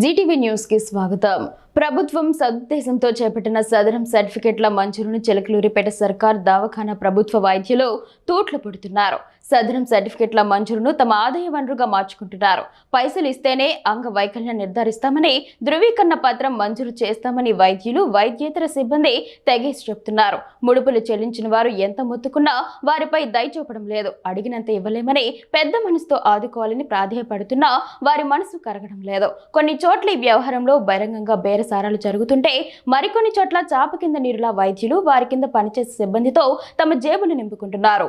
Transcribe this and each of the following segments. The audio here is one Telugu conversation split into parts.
జీటీవీ న్యూస్ కి స్వాగతం. ప్రభుత్వం సదుద్దేశంతో చేపట్టిన సదరం సర్టిఫికెట్ల మంజూరును చిలకలూరిపేట సర్కార్ దవాఖానా ప్రభుత్వ వైద్యులు తూట్లు పడుతున్నారు. సదరం సర్టిఫికెట్ల మంజూరును తమ ఆదాయ వనరుగా మార్చుకుంటున్నారు. పైసలు ఇస్తేనే అంగవైకల్యం నిర్ధారిస్తామని, ధృవీకరణ పత్రం మంజూరు చేస్తామని వైద్యులు, వైద్యేతర సిబ్బంది తెగేసి చెప్తున్నారు. ముడుపులు చెల్లించిన వారు ఎంత మొత్తుకున్నా వారిపై దయ చూపడం లేదు. అడిగినంత ఇవ్వలేమని, పెద్ద మనసుతో ఆదుకోవాలని ప్రాధేయపడుతున్నా వారి మనసు కరగడం లేదు. కొన్ని చోట్ల ఈ వ్యవహారంలో బహిరంగంగా బేరసారాలు జరుగుతుంటే, మరికొన్ని చోట్ల చాప కింద నీరులా వైద్యులు, వారి కింద పనిచేసే సిబ్బందితో తమ జేబులు నింపుకుంటున్నారు.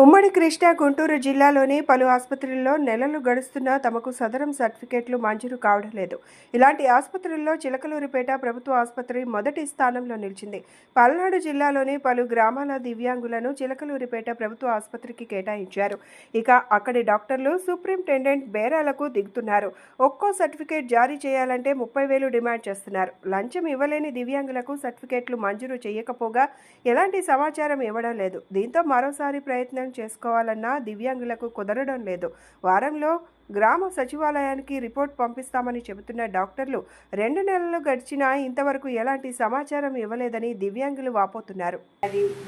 ఉమ్మడి కృష్ణా, గుంటూరు జిల్లాలోని పలు ఆసుపత్రుల్లో నెలలు గడుస్తున్నా తమకు సదరం సర్టిఫికెట్లు మంజూరు కావడం లేదు. ఇలాంటి ఆసుపత్రుల్లో చిలకలూరిపేట ప్రభుత్వ ఆసుపత్రి మొదటి స్థానంలో నిలిచింది. పల్నాడు జిల్లాలోని పలు గ్రామాల దివ్యాంగులను చిలకలూరిపేట ప్రభుత్వ ఆసుపత్రికి కేటాయించారు. ఇక అక్కడి డాక్టర్లు, సూపరింటెండెంట్ బేరాలకు దిగుతున్నారు. ఒక్కో సర్టిఫికేట్ జారీ చేయాలంటే 30,000 డిమాండ్ చేస్తున్నారు. లంచం ఇవ్వలేని దివ్యాంగులకు సర్టిఫికేట్లు మంజూరు చేయకపోగా ఎలాంటి సమాచారం ఇవ్వడం లేదు. దీంతో మరోసారి ప్రయత్నం చేసుకోవాలన్నా దివ్యాంగులకు కుదరడం లేదు. వారంలో గ్రామ సచివాలయానికి రిపోర్ట్ పంపిస్తామని చెబుతున్న డాక్టర్లు 2 నెలలు గడిచినా ఇంతవరకు ఎలాంటి సమాచారం ఇవ్వలేదని దివ్యాంగులు వాపోతున్నారు.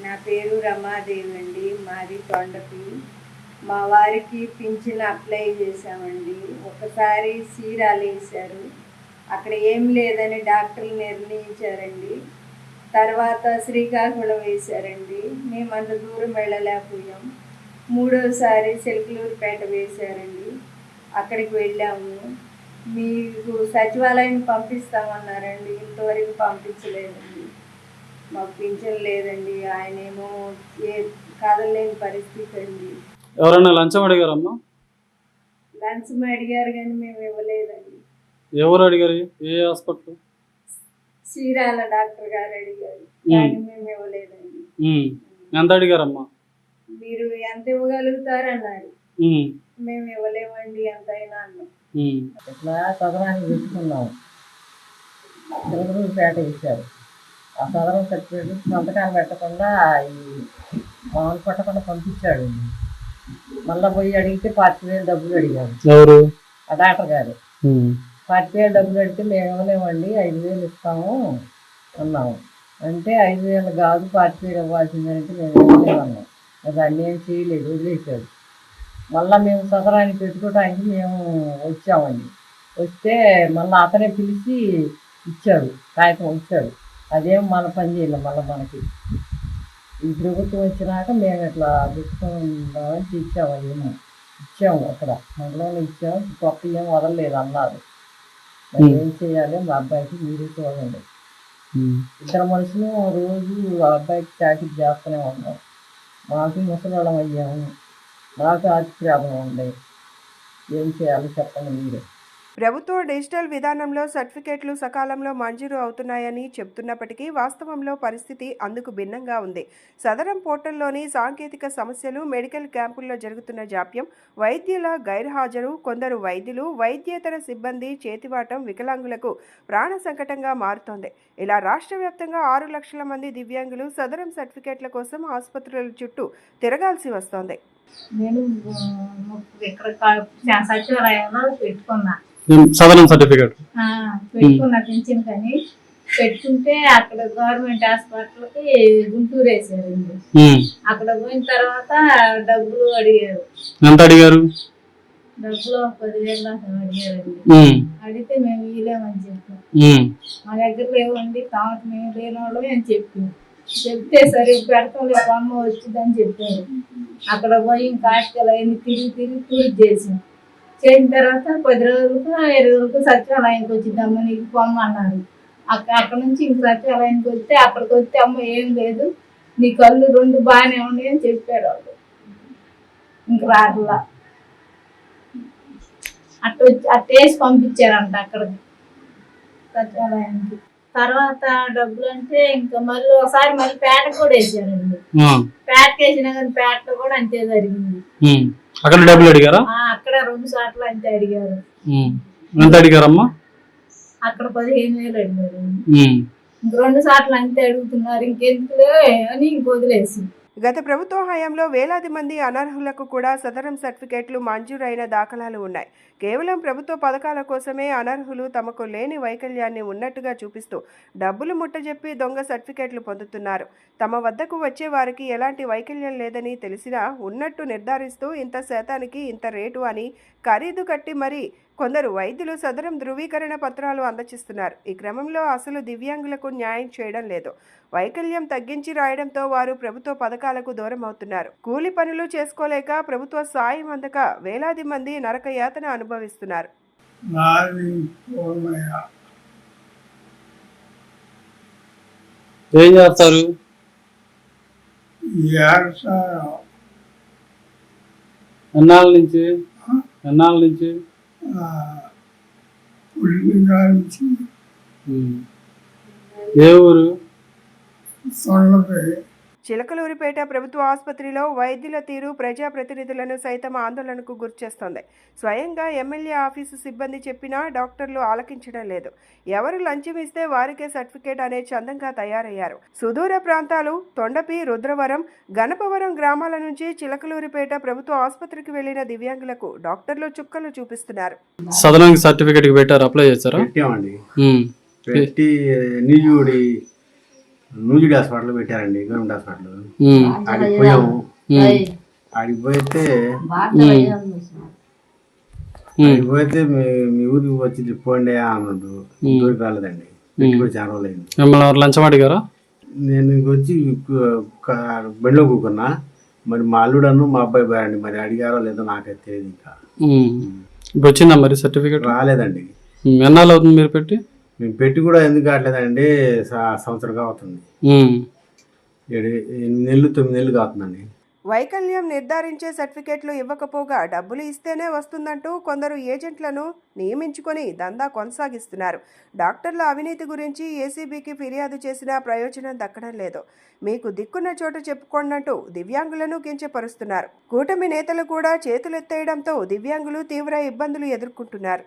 నా పేరు రమాదేవి అండి. మాది తొండపి. మా వారికి పింఛన్ అప్లై చేశామండి. ఒకసారి సీరాలు వేశారు. అక్కడ ఏం లేదని డాక్టర్లు నిర్ణయించారండి. తర్వాత శ్రీకాకుళం వేశారండి. మేము అంత దూరం వెళ్ళలేకపోయాం. మూడోసారి చిలకలూరిపేట వేశారండి. అక్కడికి వెళ్ళాము. మీకు సచివాలయం పంపిస్తామన్నారండి. ఇంతవరకు పంపించలేదండి. మాకు పింఛన్ లేదండి. ఆయనేమో కదలలేని పరిస్థితి అండి. ఎవరైనా లంచం అడిగారమ్మా? లంచం అడిగారు కానీ మేము ఇవ్వలేదండి. ఎవరు అడిగారు? ఏ హాస్పిటల్? చీరాల డాక్టర్ గారు అడిగారు కానీ మేము ఇవ్వలేదండి. ఎంత అడిగారమ్మా? మీరు ఎంత ఇవ్వగలుగుతారు అన్నారు. మేము ఇవ్వలేమండి ఎంతైనా అన్నాం. ఇట్లా సదరానికి పెట్టుకున్నాము. చిలకలూరిపేట ఇచ్చారు. ఆ సదరం సర్టిఫికేట్ సంతకాలు పెట్టకుండా ఈ మామూలు పట్టకుండా పంపించాడు. మళ్ళీ పోయి అడిగితే 40,000 డబ్బులు అడిగారు. ఎవరు? ఆ డాక్టర్ గారు 40,000 డబ్బులు అడిగితే మేము ఇవ్వలేమండి, 5,000 ఇస్తాము అన్నాము. అంటే 5,000 కాదు 40,000 ఇవ్వాల్సిందంటే మేము ఇవ్వలేమన్నాం. అది అన్నేం చేయలేదు, వదిలేసాడు. మళ్ళీ మేము సదరానికి పెట్టుకోవడానికి మేము వచ్చామండి. వస్తే మళ్ళీ అతనే పిలిచి ఇచ్చాడు, కాగితం ఇచ్చాడు. అదేం మన పని చేయలేం. మళ్ళీ మనకి ఈ ప్రభుత్వం వచ్చినాక మేము ఇట్లా పెట్టుకుందామని ఇచ్చాము. ఇచ్చాము అక్కడ మండలంలో ఇచ్చాము. కొత్త ఏం వదలలేదు అన్నారు. మరి ఏం చేయాలి? మా అబ్బాయికి మీరు చూడండి. 2 మనుషులు రోజు ఆ అబ్బాయికి చాటింగ్ చేస్తూనే ఉన్నాం. మాకు ముసలాళ్ళం అయ్యాము. మాకు ఆర్థిక ఉంది. ఏం చేయాలి చెప్పండి మీరే. ప్రభుత్వ డిజిటల్ విధానంలో సర్టిఫికెట్లు సకాలంలో మంజూరు అవుతున్నాయని చెబుతున్నప్పటికీ వాస్తవంలో పరిస్థితి అందుకు భిన్నంగా ఉంది. సదరం పోర్టల్లోని సాంకేతిక సమస్యలు, మెడికల్ క్యాంపుల్లో జరుగుతున్న జాప్యం, వైద్యుల గైర్హాజరు, కొందరు వైద్యులు, వైద్యేతర సిబ్బంది చేతివాటం వికలాంగులకు ప్రాణ సంకటంగా మారుతోంది. ఇలా రాష్ట్ర వ్యాప్తంగా 6 లక్షల మంది దివ్యాంగులు సదరం సర్టిఫికెట్ల కోసం ఆసుపత్రుల చుట్టూ తిరగాల్సి వస్తోంది. నేను ఇక్కడ సచివాలయంలో పెట్టుకున్నా సదరం సర్టిఫికేట్ పెట్టుకున్నా పింఛన్. కానీ పెట్టుకుంటే అక్కడ గవర్నమెంట్ హాస్పిటల్కి గుంటూరు వేసారండి. అక్కడ పోయిన తర్వాత డబ్బులు అడిగారు. ఎంత అడిగారు? డబ్బులు 10,000 అడిగారండి. అడిగితే మేము ఇవ్వలేమని చెప్పాం. మా దగ్గర లేవండి, కాబట్టి మేము లేని వాళ్ళమే అని చెప్తే సరే పెడతాం లేదు అమ్మ వచ్చిందని చెప్పారు. అక్కడ పోయి ఇంకా హాస్పిటల్ తిరిగి పూర్తి చేసాం. చేసిన తర్వాత 10 రోజులకు 20 రోజులకు సచివాలయానికి వచ్చిందమ్మ నీకు పొమ్మన్నారు. అక్కడ నుంచి ఇంక సచివాలయానికి వస్తే అక్కడికి వస్తే అమ్మ ఏం లేదు, నీ కళ్ళు 2 బాగానే ఉన్నాయి అని చెప్పారు వాళ్ళు. ఇంక రాట్లా అట్టేసి పంపించారంట అక్కడికి సచివాలయానికి. తర్వాత డబ్బులు అంటే ఇంకా మళ్ళీ ఒకసారి మళ్ళీ పేట కూడా వేసారండి. పేటకి వేసినా కానీ పేటలో కూడా అంతే జరిగింది. అక్కడ డబ్బులు అడిగారా? అక్కడ 2 సార్లు అంతే అడిగారు. ఎంత అడిగారమ్మా? అక్కడ 15,000 అడిగారు. ఉమ్. ఇంక 2 సార్లు అంతే అడుగుతున్నారు. ఇంకెందుకులే అని ఇంక వదిలేసి. గత ప్రభుత్వ హయాంలో వేలాది మంది అనర్హులకు కూడా సదరం సర్టిఫికేట్లు మంజూరైన దాఖలాలు ఉన్నాయి. కేవలం ప్రభుత్వ పథకాల కోసమే అనర్హులు తమకు లేని వైకల్యాన్ని ఉన్నట్టుగా చూపిస్తూ డబ్బులు ముట్టజెప్పి దొంగ సర్టిఫికేట్లు పొందుతున్నారు. తమ వద్దకు వచ్చే వారికి ఎలాంటి వైకల్యం లేదని తెలిసినా ఉన్నట్టు నిర్ధారిస్తూ ఇంత శాతానికి ఇంత రేటు అని ఖరీదు కట్టి మరీ కొందరు వైద్యులు సదరం ధృవీకరణ పత్రాలు అందజేస్తున్నారు. ఈ క్రమంలో అసలు దివ్యాంగులకు న్యాయం చేయడం లేదు. వైకల్యం తగ్గించి రాయడంతో వారు ప్రభుత్వ పథకాలకు దూరం అవుతున్నారు. కూలి పనులు చేసుకోలేక ప్రభుత్వ సాయం అందక వేలాది మంది నరకయాతన అనుభవిస్తున్నారు. ఏం చేస్తారు? ఎన్నాళ్ళ నుంచి? ఏ ఊరు? చిలకలూరిపేట ప్రభుత్వ ఆసుపత్రిలో వైద్యుల తీరు ప్రజాప్రతినిధులను సైతం ఆందోళనకు గురిచేస్తోంది. స్వయంగా ఎమ్మెల్యే ఆఫీసు సిబ్బంది చెప్పినా డాక్టర్లు ఆలకించడం లేదు. ఎవరు లంచం ఇస్తే వారికే సర్టిఫికేట్ అనే చందంగా తయారయ్యారు. సుదూర ప్రాంతాలు తొండపి, రుద్రవరం, గణపవరం గ్రామాల నుంచి చిలకలూరిపేట ప్రభుత్వ ఆసుపత్రికి వెళ్లిన దివ్యాంగులకు డాక్టర్లు చుక్కలు చూపిస్తున్నారు. సదరానికి సర్టిఫికేట్ పెట్టారు, అప్లై చేశారా? పెట్టామండి. పెట్టి నూజిడి హాస్పిటల్ పెట్టారండి, గవర్నమెంట్ హాస్పిటల్. ఆడికి పోయాము. ఆడికి పోతే మీ ఊరికి వచ్చి పోండి అన్నాడు. ఊరికి రాలేదండి. పెట్టి కూడా చాలా రోజులు అయింది. మిమ్మల్ని లంచం అడిగారా? నేను వచ్చి బండిలో కూకున్నా. మరి మా అల్లుడను మా అబ్బాయి పోయారండి. మరి అడిగారో లేదో నాకైతే తెలియదు. ఇంకా ఇప్పుడు వచ్చిందా మరి సర్టిఫికేట్? రాలేదండి. ఎన్నాళ్ళు అవుతుంది మీరు పెట్టి? మేము పెట్టి కూడా ఎందుకు కావట్లేదండి, సంవత్సరం అవుతుంది. 8 నెలలు 9 నెలలు కావుతుందండి. వైకల్యం నిర్ధారించే సర్టిఫికేట్లు ఇవ్వకపోగా డబ్బులు ఇస్తేనే వస్తుందంటూ కొందరు ఏజెంట్లను నియమించుకొని దందా కొనసాగిస్తున్నారు. డాక్టర్ల అవినీతి గురించి ఏసీబీకి ఫిర్యాదు చేసినా ప్రయోజనం దక్కడం లేదు. మీకు దిక్కున్న చోట చెప్పుకోండంటూ దివ్యాంగులను కించపరుస్తున్నారు. కూటమి నేతలు కూడా చేతులెత్తేయడంతో దివ్యాంగులు తీవ్ర ఇబ్బందులు ఎదుర్కొంటున్నారు.